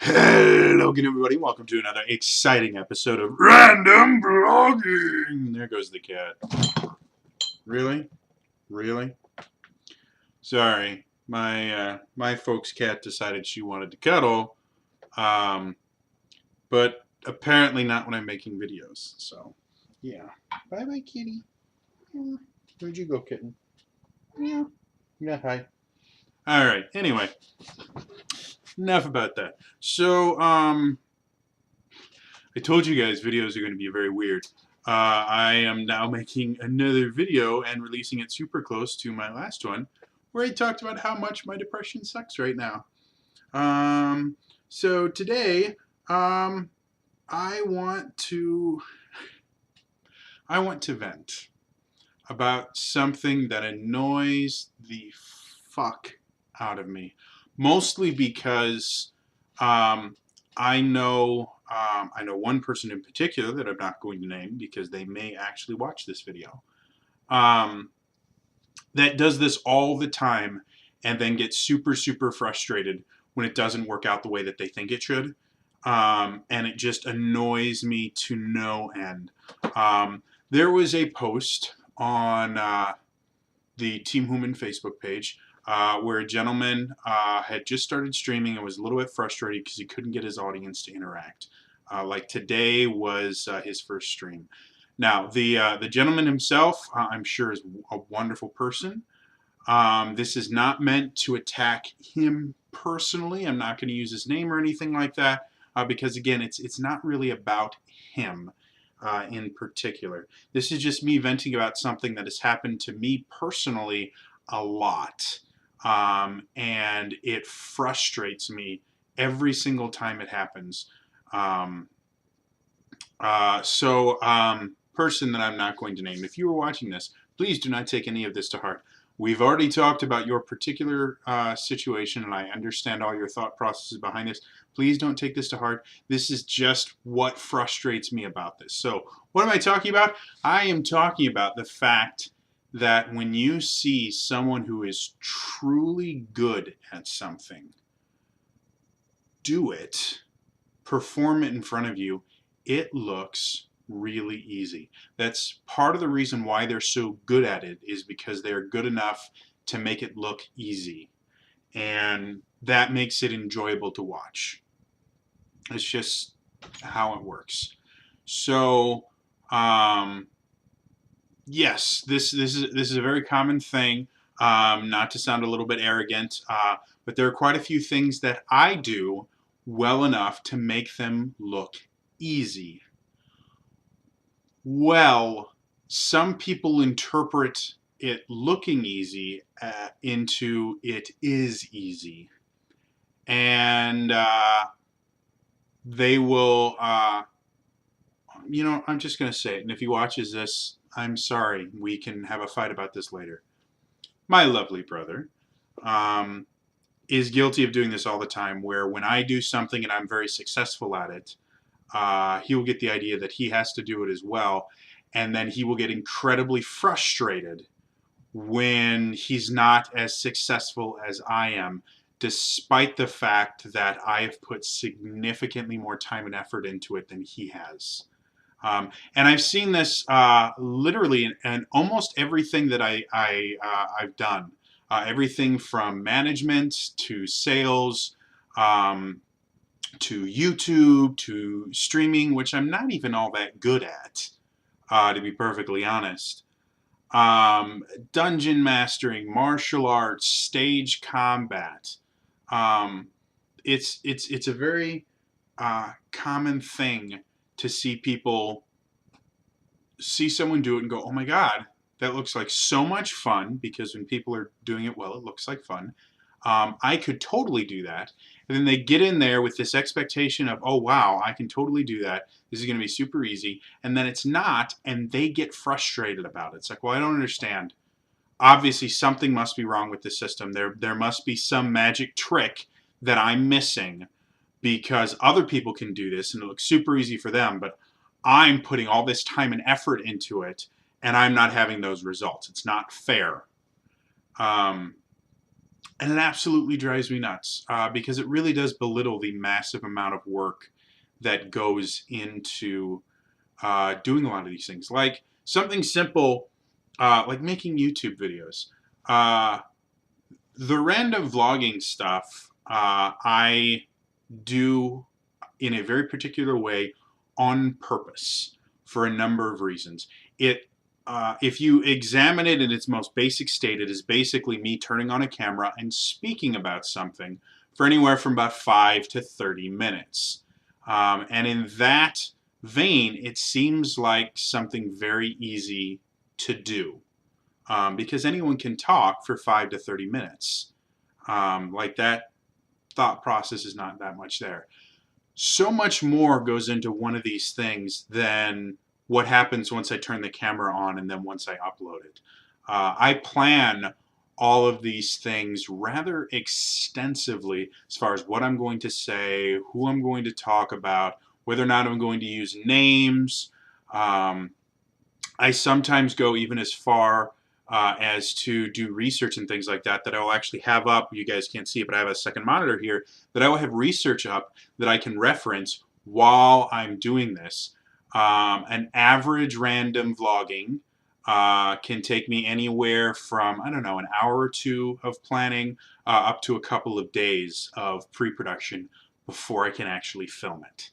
Hello again, everybody. Welcome to another exciting episode of Random Vlogging. There goes the cat. Really? Really? Sorry. My folks' cat decided she wanted to cuddle, but apparently not when I'm making videos. So, yeah. Bye-bye, kitty. Yeah. Where'd you go, kitten? Yeah. Yeah, hi. All right. Anyway, enough about that. So, I told you guys videos are going to be very weird. I am now making another video and releasing it super close to my last one, where I talked about how much my depression sucks right now. So today, I want to vent about something that annoys the fuck out of me, mostly because um, I know one person in particular that I'm not going to name because they may actually watch this video, um, that does this all the time and then gets super, super frustrated when it doesn't work out the way that they think it should. And it just annoys me to no end. There was a post on the Team Human Facebook page where a gentleman had just started streaming and was a little bit frustrated because he couldn't get his audience to interact. Like today was his first stream. Now the gentleman himself, I'm sure, is a wonderful person. This is not meant to attack him personally. I'm not going to use his name or anything like that because again, it's not really about him in particular. This is just me venting about something that has happened to me personally a lot, and it frustrates me every single time it happens. Um, Person that I'm not going to name, if you were watching this, please do not take any of this to heart. We've already talked about your particular situation, and I understand all your thought processes behind this. Please don't take this to heart. This is just what frustrates me about this. So, what am I talking about? I am talking about the fact that when you see someone who is truly good at something do it, perform it in front of you, it looks really easy. That's part of the reason why they're so good at it, is because they're good enough to make it look easy. And that makes it enjoyable to watch. It's just how it works. So, yes, this is a very common thing. Not to sound a little bit arrogant, but there are quite a few things that I do well enough to make them look easy. Well, some people interpret it looking easy into it is easy, and they will. I'm just going to say it. And if he watches this, I'm sorry. We can have a fight about this later. My lovely brother is guilty of doing this all the time, where when I do something and I'm very successful at it, he will get the idea that he has to do it as well. And then he will get incredibly frustrated when he's not as successful as I am, despite the fact that I have put significantly more time and effort into it than he has. And I've seen this literally in almost everything that I've done. Everything from management to sales, to YouTube to streaming, which I'm not even all that good at, to be perfectly honest. Dungeon mastering, martial arts, stage combat. Um, it's a very common thing to see people see someone do it and go, "Oh my God, that looks like so much fun!" Because when people are doing it well, it looks like fun. I could totally do that. And then they get in there with this expectation of, "Oh wow, I can totally do that. This is going to be super easy." And then it's not, and they get frustrated about it. It's like, "Well, I don't understand. Obviously, something must be wrong with the system. There must be some magic trick that I'm missing, because other people can do this and it looks super easy for them, but I'm putting all this time and effort into it and I'm not having those results. It's not fair." Um, And it absolutely drives me nuts because it really does belittle the massive amount of work that goes into doing a lot of these things. Like something simple, like making YouTube videos. Uh, the random vlogging stuff, I do in a very particular way on purpose for a number of reasons. If you examine it in its most basic state, it is basically me turning on a camera and speaking about something for anywhere from about 5 to 30 minutes. And in that vein, it seems like something very easy to do because anyone can talk for 5 to 30 minutes. Like that thought process is not that much there. So much more goes into one of these things than what happens once I turn the camera on and then once I upload it. I plan all of these things rather extensively as far as what I'm going to say, who I'm going to talk about, whether or not I'm going to use names. I sometimes go even as far as to do research and things like that, that I will actually have up. You guys can't see it, but I have a second monitor here that I will have research up that I can reference while I'm doing this. An average random vlogging can take me anywhere from, I don't know, an hour or two of planning up to a couple of days of pre-production before I can actually film it.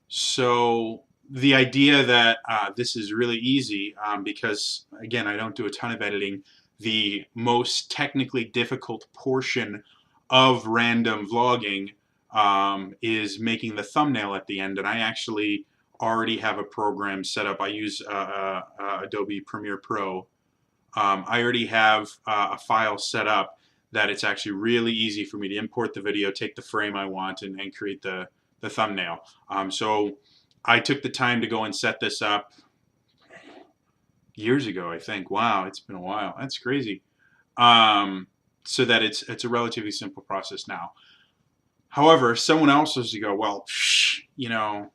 So the idea that this is really easy because, again, I don't do a ton of editing. The most technically difficult portion of random vlogging is making the thumbnail at the end, and I actually already have a program set up. I use Adobe Premiere Pro. I already have a file set up that it's actually really easy for me to import the video, take the frame I want, and create the thumbnail. So I took the time to go and set this up years ago, I think. Wow, it's been a while. That's crazy. So that it's a relatively simple process now. However, someone else has to go, well, you know,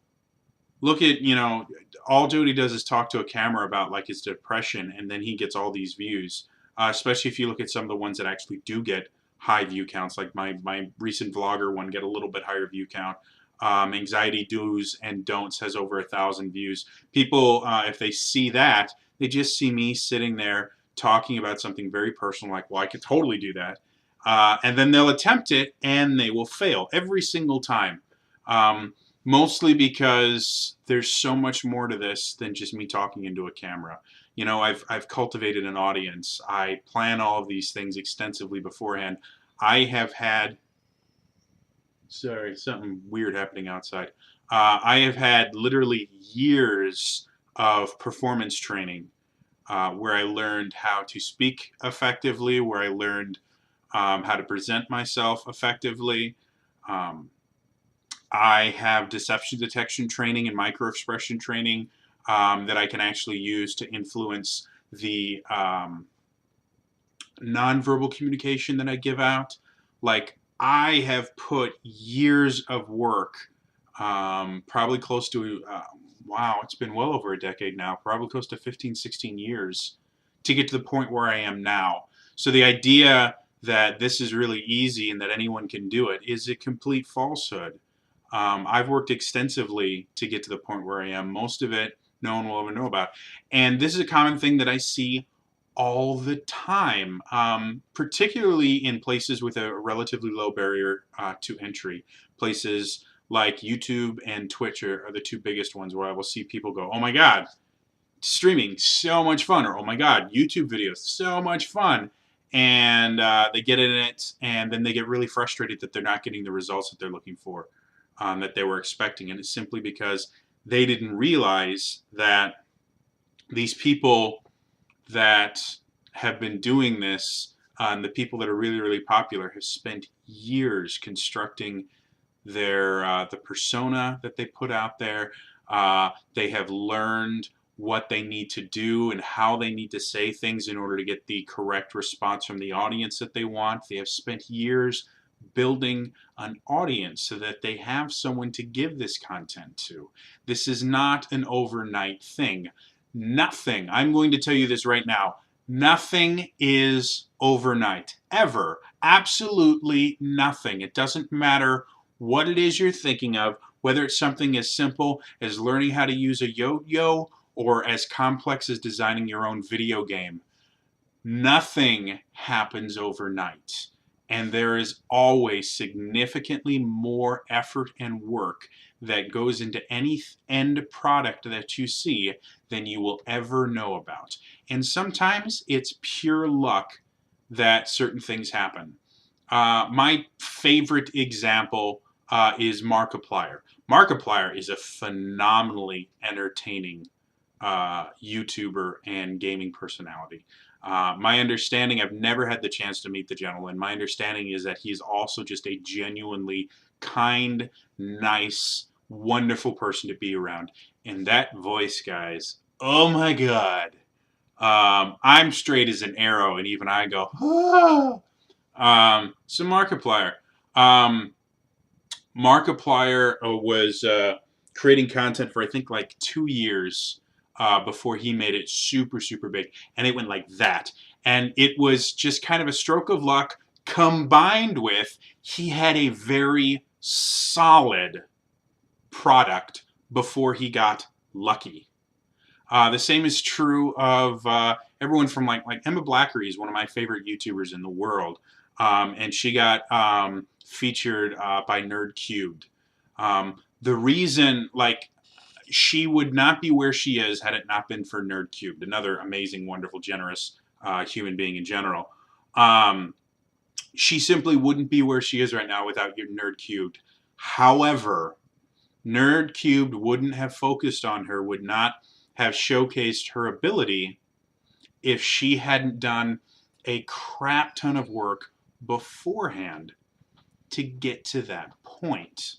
look at, you know, all Jody does is talk to a camera about like his depression, and then he gets all these views. Especially if you look at some of the ones that actually do get high view counts, like my recent vlogger one get a little bit higher view count. Anxiety Do's and Don'ts has over 1,000 views. People, if they see that, they just see me sitting there talking about something very personal, like, well, I could totally do that. And then they'll attempt it and they will fail every single time. Mostly because there's so much more to this than just me talking into a camera. You know, I've cultivated an audience. I plan all of these things extensively beforehand. I have had, sorry, something weird happening outside. I have had literally years of performance training where I learned how to speak effectively, where I learned how to present myself effectively. I have deception detection training and microexpression training that I can actually use to influence the nonverbal communication that I give out. Like, I have put years of work, probably close to, wow, it's been well over a decade now, probably close to 15, 16 years to get to the point where I am now. So the idea that this is really easy and that anyone can do it is a complete falsehood. I've worked extensively to get to the point where I am. Most of it no one will ever know about. And this is a common thing that I see all the time, particularly in places with a relatively low barrier to entry. Places like YouTube and Twitch are the two biggest ones where I will see people go, oh my God, streaming, so much fun, or oh my God, YouTube videos, so much fun. And they get in it, and then they get really frustrated that they're not getting the results that they're looking for, that they were expecting. And it's simply because they didn't realize that these people that have been doing this, and the people that are really, really popular, have spent years constructing their the persona that they put out there. They have learned what they need to do and how they need to say things in order to get the correct response from the audience that they want. They have spent years building an audience so that they have someone to give this content to. This is not an overnight thing. Nothing, I'm going to tell you this right now, Nothing is overnight, ever. Absolutely nothing. It doesn't matter what it is you're thinking of, whether it's something as simple as learning how to use a yo-yo or as complex as designing your own video game. Nothing happens overnight. And there is always significantly more effort and work that goes into any end product that you see than you will ever know about. And sometimes it's pure luck that certain things happen. My favorite example is Markiplier. Markiplier is a phenomenally entertaining YouTuber and gaming personality. My understanding, I've never had the chance to meet the gentleman. My understanding is that he's also just a genuinely kind, nice, wonderful person to be around. And that voice, guys, oh my God. I'm straight as an arrow, and even I go, ah. So Markiplier. Um, Markiplier was creating content for I think like 2 years before he made it super, super big. And it went like that. And it was just kind of a stroke of luck combined with he had a very solid product before he got lucky. The same is true of everyone from like Emma Blackery is one of my favorite YouTubers in the world, and she got featured by Nerd Cubed. The reason like she would not be where she is had it not been for Nerd Cubed, another amazing, wonderful, generous human being in general. She simply wouldn't be where she is right now without your Nerd Cubed. However, Nerd Cubed wouldn't have focused on her, would not have showcased her ability if she hadn't done a crap ton of work beforehand to get to that point.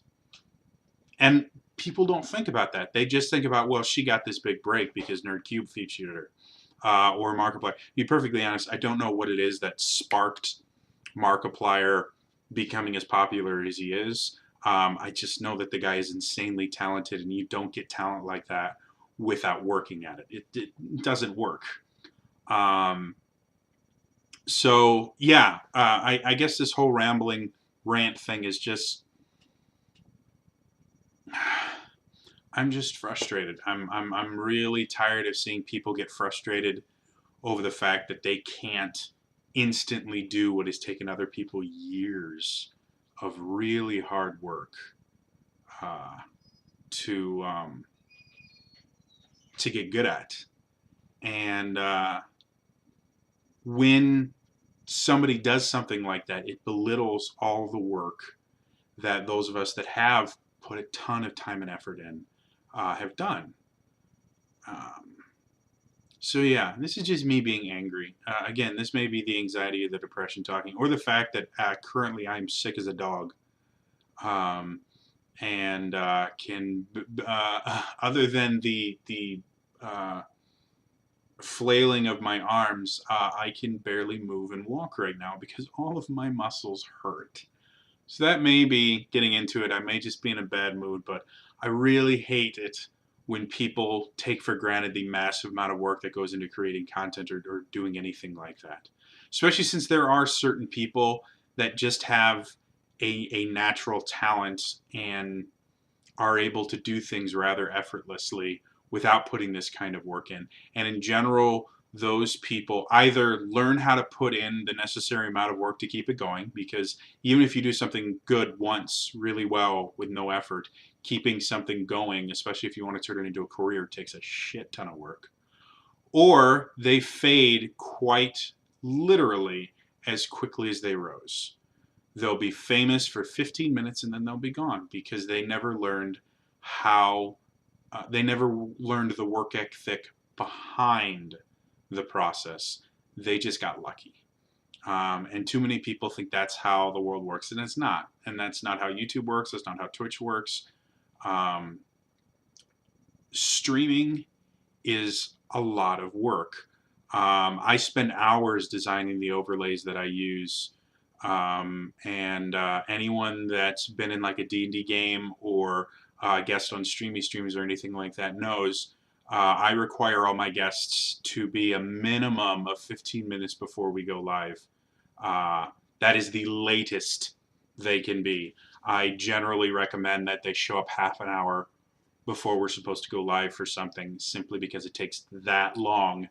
And people don't think about that. They just think about, well, she got this big break because Nerdcube featured her. Or Markiplier. To be perfectly honest, I don't know what it is that sparked Markiplier becoming as popular as he is. I just know that the guy is insanely talented, and you don't get talent like that without working at it. It doesn't work. So yeah, I guess this whole rambling rant thing is just, I'm just frustrated. I'm really tired of seeing people get frustrated over the fact that they can't instantly do what has taken other people years of really hard work uh, to get good at. And when somebody does something like that, it belittles all the work that those of us that have put a ton of time and effort in have done. So yeah, this is just me being angry. Again, this may be the anxiety or the depression talking, or the fact that currently I'm sick as a dog, um, and can other than the flailing of my arms, I can barely move and walk right now because all of my muscles hurt. So that may be getting into it. I may just be in a bad mood, but I really hate it when people take for granted the massive amount of work that goes into creating content or doing anything like that. Especially since there are certain people that just have a natural talent and are able to do things rather effortlessly without putting this kind of work in. And in general, those people either learn how to put in the necessary amount of work to keep it going, because even if you do something good once really well with no effort, keeping something going, especially if you want to turn it into a career, takes a shit ton of work. Or they fade quite literally as quickly as they rose. They'll be famous for 15 minutes and then they'll be gone because they never learned how, they never learned the work ethic behind the process. They just got lucky. And too many people think that's how the world works, and it's not. And that's not how YouTube works. That's not how Twitch works. Streaming is a lot of work. I spend hours designing the overlays that I use. And anyone that's been in like a D&D game or guest on Streamy Streams or anything like that knows I require all my guests to be a minimum of 15 minutes before we go live. Uh, that is the latest they can be. I generally recommend that they show up half an hour before we're supposed to go live for something, simply because it takes that long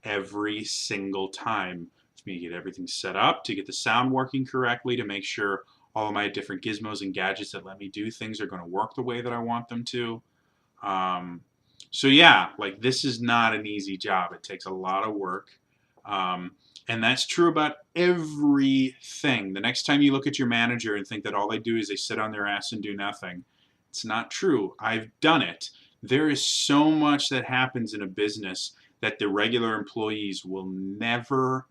every single time for me to get everything set up, to get the sound working correctly, to make sure all of my different gizmos and gadgets that let me do things are going to work the way that I want them to. Um, so yeah, like, this is not an easy job. It takes a lot of work. And that's true about everything. The next time you look at your manager and think that all they do is they sit on their ass and do nothing, it's not true. I've done it. There is so much that happens in a business that the regular employees will never,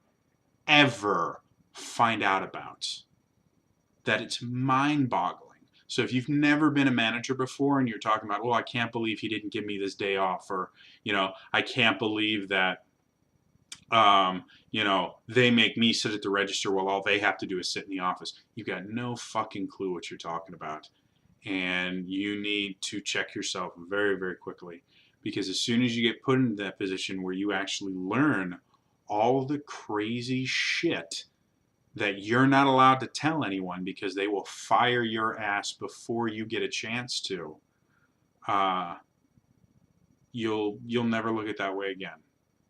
ever find out about. That it's mind-boggling. So if you've never been a manager before and you're talking about, oh, I can't believe he didn't give me this day off, or, I can't believe that, they make me sit at the register while all they have to do is sit in the office. You've got no fucking clue what you're talking about. And you need to check yourself very, very quickly. Because as soon as you get put into that position where you actually learn all the crazy shit that you're not allowed to tell anyone because they will fire your ass before you get a chance to, you'll never look at that way again.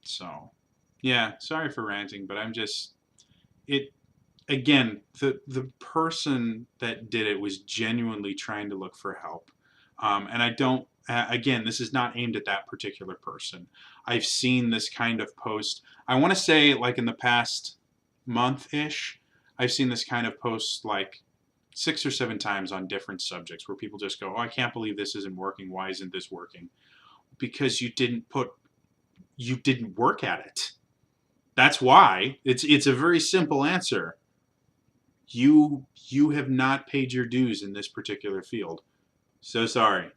So, yeah, sorry for ranting, but again, the person that did it was genuinely trying to look for help. And I don't, again, this is not aimed at that particular person. I've seen this kind of post, I want to say, like, in the past month-ish, I've seen this kind of post like 6 or 7 times on different subjects where people just go, oh, I can't believe this isn't working. Why isn't this working? Because you didn't work at it. That's why. It's a very simple answer. You have not paid your dues in this particular field. So sorry.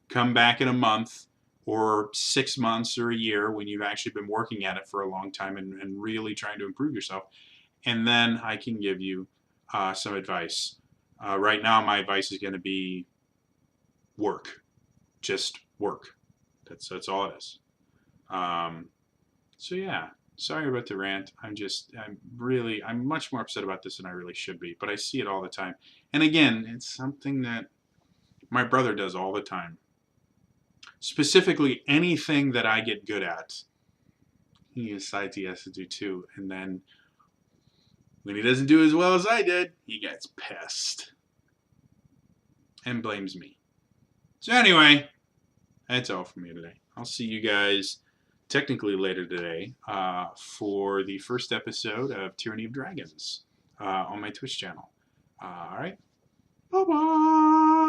Come back in a month or 6 months or a year when you've actually been working at it for a long time and really trying to improve yourself. And then I can give you some advice. Right now, my advice is going to be work. Just work. That's all it is. So yeah, sorry about the rant. I'm much more upset about this than I really should be, but I see it all the time. And again, it's something that my brother does all the time. Specifically, anything that I get good at, he decides he has to do too. And then when he doesn't do as well as I did, he gets pissed and blames me. So anyway, that's all from me today. I'll see you guys technically later today for the first episode of Tyranny of Dragons on my Twitch channel. All right. Bye-bye.